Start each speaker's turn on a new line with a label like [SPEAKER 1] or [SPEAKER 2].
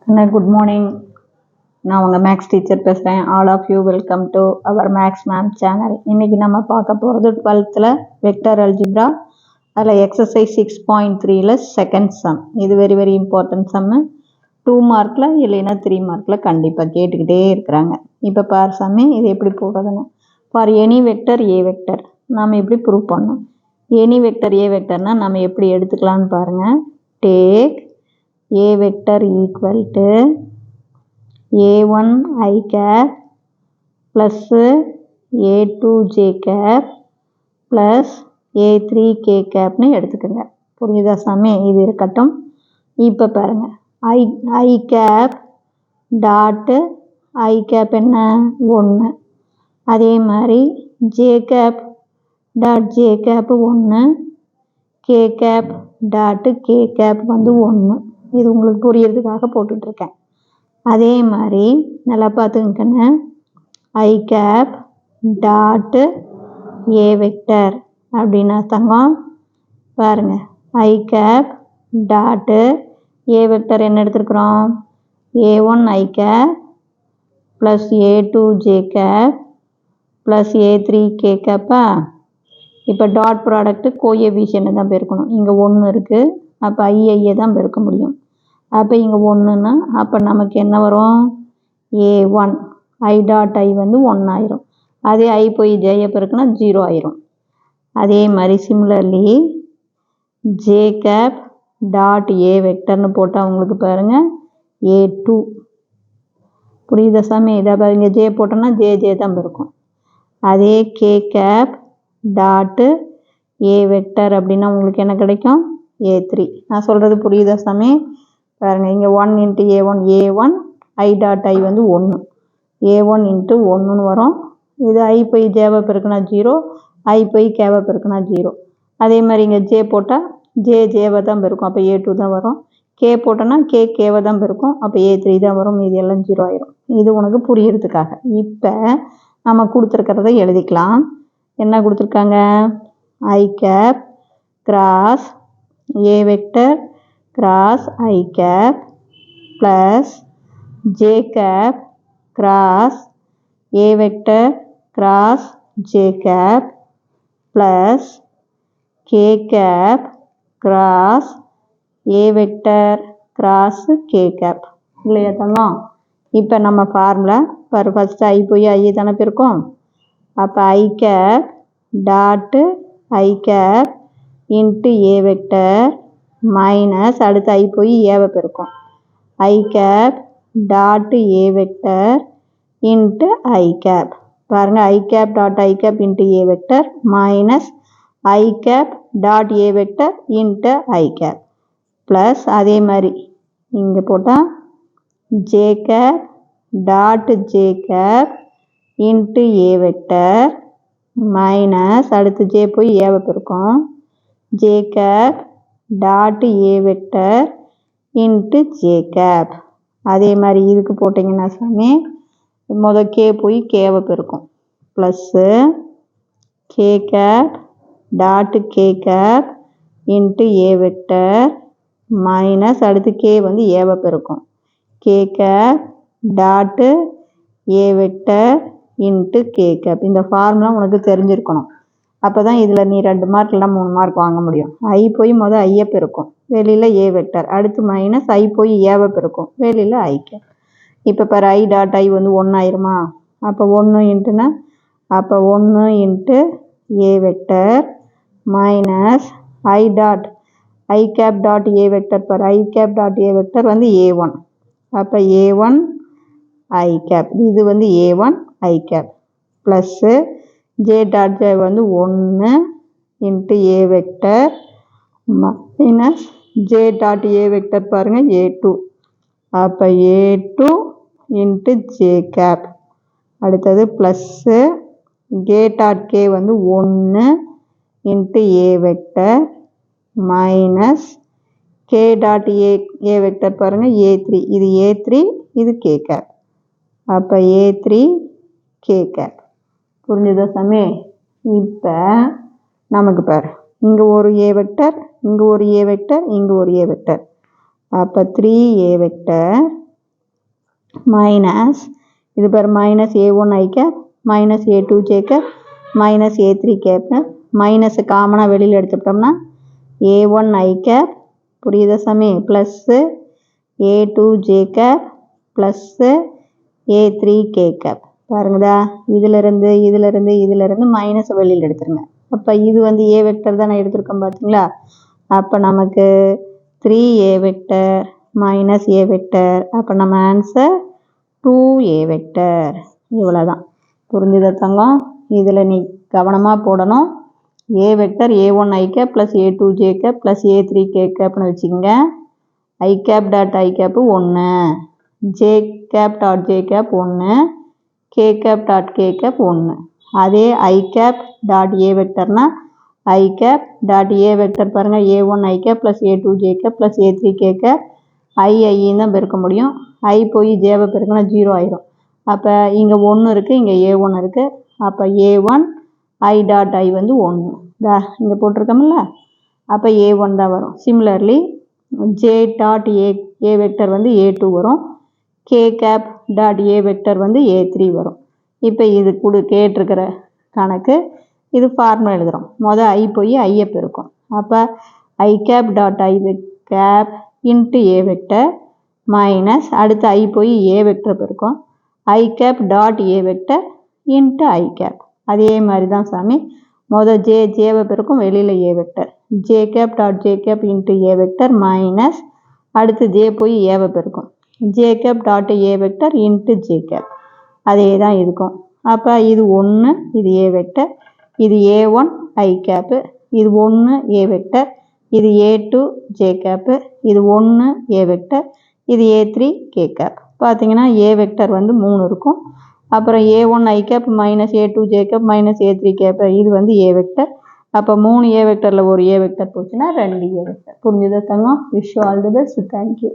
[SPEAKER 1] Good morning. நான் உங்கள் maths teacher பேசுகிறேன். All of you welcome to our maths ma'am channel. இன்றைக்கி நம்ம பார்க்க போகிறது 12th வெக்டர் அல்ஜிப்ரா. அதில் எக்ஸசைஸ் 6.3ல் செகண்ட் சம். இது வெரி வெரி இம்பார்ட்டன்ட் சம்மு. 2 மார்க்கில் இல்லைன்னா 3 மார்க்கில் கண்டிப்பாக கேட்டுக்கிட்டே இருக்கிறாங்க. இப்போ பார் சம்மு இது எப்படி போடுறதுன்னு. For any vector A vector நாம் எப்படி ப்ரூவ் பண்ணோம். எனி வெக்டர் ஏ வெக்டர்னால் நம்ம எப்படி எடுத்துக்கலான்னு பாருங்கள். Take A vector equal to A1 I cap plus A2 J cap plus A3 K cap னு எடுத்துக்கங்க. புரியுதா சாமி? இது இருக்கட்டும். இப்போ பாருங்க, I cap dot I cap என்ன 1, அதே மாதிரி J cap dot J cap 1, K cap dot K cap வந்து 1. இது உங்களுக்கு புரியறதுக்காக போட்டுட்ருக்கேன். அதே மாதிரி நல்லா பார்த்துக்கங்க. I cap dot A vector அப்படின்னா தங்கம் பாருங்க. I cap dot A vector என்ன எடுத்துருக்குறோம். A1 I cap plus A2 J cap plus A3 K கேப்பா. இப்போ டாட் ப்ராடக்ட்டு கோஎஃபிஷியன்ட் தான் பெருக்கணும். இங்கே 1 இருக்குது. அப்போ ஐயை தான் பெருக்க முடியும். அப்போ இங்கே 1ன்னா அப்போ நமக்கு என்ன வரும். A1 ஐ டாட் ஐ வந்து 1 ஆயிரும். அதே ஐ போய் ஜேயை பெருக்குனா 0 ஆயிரும். அதே மாதிரி similarly J cap dot a வெக்டர்னு போட்டால் உங்களுக்கு பாருங்கள் A2. புரியுதா சாமி? இதை பாருங்க, ஜே போட்டோன்னா ஜே தான் பெருக்கும். அதே கே கேப் டாட்டு ஏ வெக்டர் அப்படின்னா உங்களுக்கு என்ன கிடைக்கும். A3. நான் சொல்கிறது புரியுதா சாமி? பாருங்க, இங்கே 1 இன்ட்டு A1 ஐ டாட் ஐ வந்து 1, A1 இன்ட்டு 1ன்னு வரும். இது ஐ போய் ஜேவை பெருக்குனா 0, ஐ போய் கேவை பெருக்குனா 0. அதே மாதிரி இங்கே ஜே போட்டால் ஜேவை தான் பெருக்கும். அப்போ A2 தான் வரும். கே போட்டோன்னா கேவை தான் பெருக்கும். அப்போ A3 தான் வரும். மீதி எல்லாம் 0 ஆயிரும். இது உனக்கு புரியறதுக்காக. இப்போ நம்ம கொடுத்துருக்கிறத எழுதிக்கலாம். என்ன கொடுத்துருக்காங்க. I cap cross a vector cross I cap plus J cap cross a vector cross J cap plus K cap cross a vector cross K cap. இல்லையா தங்கம்? இப்போ நம்ம ஃபார்முலா பாரு. ஃபஸ்ட்டு ஐ போய் ஐ தானே பெருக்கும். அப்போ I cap dot I cap into A vector minus அடுத்து ஐ போய் ஏவை பெருக்கும். I cap dot A vector into I cap. பாருங்கள், I cap dot I cap into A vector minus I cap dot A vector into I cap plus அதே மாதிரி இங்கே போட்டால் J cap dot J cap into ஏ vector minus அடுத்து J போய் ஏவை பெருக்கும். J cap dot ஏ vector into J gap. அதே மாதிரி இதுக்கு போட்டிங்கன்னா சாமி கே போய் கேவை பெருக்கும். Plus K cap dot K cap into ஏ வெக்டர் மைனஸ் அடுத்து கே வந்து ஏவை பெருக்கும். கே கேப் டாட்டு ஏ வெக்டர் இன்ட்டு கே கேப். இந்த ஃபார்முலா உனக்கு தெரிஞ்சிருக்கணும். அப்போ தான் இதில் நீ 2 மார்க் இல்லை 3 மார்க் வாங்க முடியும். ஐ போய் ஐயை பெருக்கும், வெளியில் ஏ வெக்டர். அடுத்து மைனஸ் ஐ போய் ஏவை பெருக்கும், வெளியில் ஐ கேப். இப்போ பாரு, ஐ டாட் ஐ வந்து 1 ஆயிருமா. அப்போ 1 இன்ட்டுனா அப்போ 1 into A vector minus I dot I cap dot A vector. பாரு, I cap dot A vector வந்து A1. அப்போ A1 ஐ கேப் இது வந்து A1 I cap plus J dot J வந்து 1 இன்ட்டு ஏ வெக்டர் மைனஸ் ஜே டாட் ஏ vector பாருங்கள் A2. அப்போ A2 into J cap. அடுத்தது plus K dot K வந்து 1 into ஏ vector minus K dot ஏ vector பாருங்கள் A3. இது A3, இது கே கேப். அப்போ A3 K gap. புரிஞ்சுதா சாமி? இப்போ நமக்கு பாரு, இங்கே ஒரு ஏ வெக்டர், இங்கே ஒரு ஏ வெக்டர், இங்கே ஒரு ஏ வெக்டர். அப்போ 3 ஏ வெக்டர் மைனஸ் இது பேர் minus A1 I cap minus A2 J cap minus A3 cap minus காமனாக வெளியில் எடுத்துட்டோம்னா A1 I கேப் புரியுதா சாமி plus A2 J cap plus A3 K cap பாருங்கதா இதிலிருந்து மைனஸ் வெளியில் எடுத்துருங்க. அப்போ இது வந்து ஏ வெக்டர் தான் நான் எடுத்திருக்கேன் பார்த்தீங்களா. அப்போ நமக்கு 3A வெக்டர் மைனஸ் ஏ வெக்டர். அப்போ நம்ம ஆன்சர் 2A வெக்டர். இவ்வளோதான். புரிஞ்சுதா தங்கம்? இதில் நீ கவனமாக போடணும். A vector A1 I cap plus A2 J cap plus A3 K கேப்னு வச்சுக்கோங்க. I cap dot I cap 1, J cap dot J cap 1, K cap dot K cap 1. அதே I கேப் டாட் A வெக்டர்னா I cap dot A vector பாருங்கள் A1 I cap plus A2 J cap plus A3 K cap ஐன்னு தான் பெருக்க முடியும். I போய் ஜேவை பெருக்கினா 0 ஆயிரும். அப்போ இங்கே 1 இருக்குது, இங்கே A1 இருக்குது. அப்போ A1 I டாட் I வந்து 1 இங்கே போட்டிருக்கோம்ல. அப்போ A1 தான் வரும். Similarly J dot A vector வந்து A2 வரும். K cap dot A vector வந்து A3 வரும். இப்போ இது கேட்டிருக்கிற கணக்கு இது ஃபார்முலா எழுதுகிறோம். மொதல் I போய் ஐயை பெருக்கும். அப்போ I cap dot I cap into A vector minus அடுத்து I போய் ஏ வெக்டர் பெருக்கும். I cap dot A vector into I cap. அதே மாதிரி தான் சாமி மொதல் ஜேவை பெருக்கும் வெளியில் A vector J cap dot J cap into A vector minus அடுத்து J போய் ஏவை பெருக்கும் J கேப் டாட் ஏ வெக்டர் இன்ட்டு J கேப். அதே தான் இருக்கும். அப்போ இது 1 இது ஏ வெக்டர், இது A1 I கேப்பு, இது 1 ஏ வெக்டர், இது A2 J கேப்பு, இது 1 ஏ வெக்டர், இது A3 K கேப். பார்த்தீங்கன்னா ஏ வெக்டர் வந்து 3 இருக்கும். அப்புறம் A1 I cap minus A2 J cap minus A3 cap இது வந்து ஏ வெக்டர். அப்போ 3 ஏ வெக்டரில் ஒரு ஏ வெக்டர் போச்சுன்னா 2 ஏ வெக்டர். புரிஞ்சுதா தங்கம்? Wish you all the best. Thank you.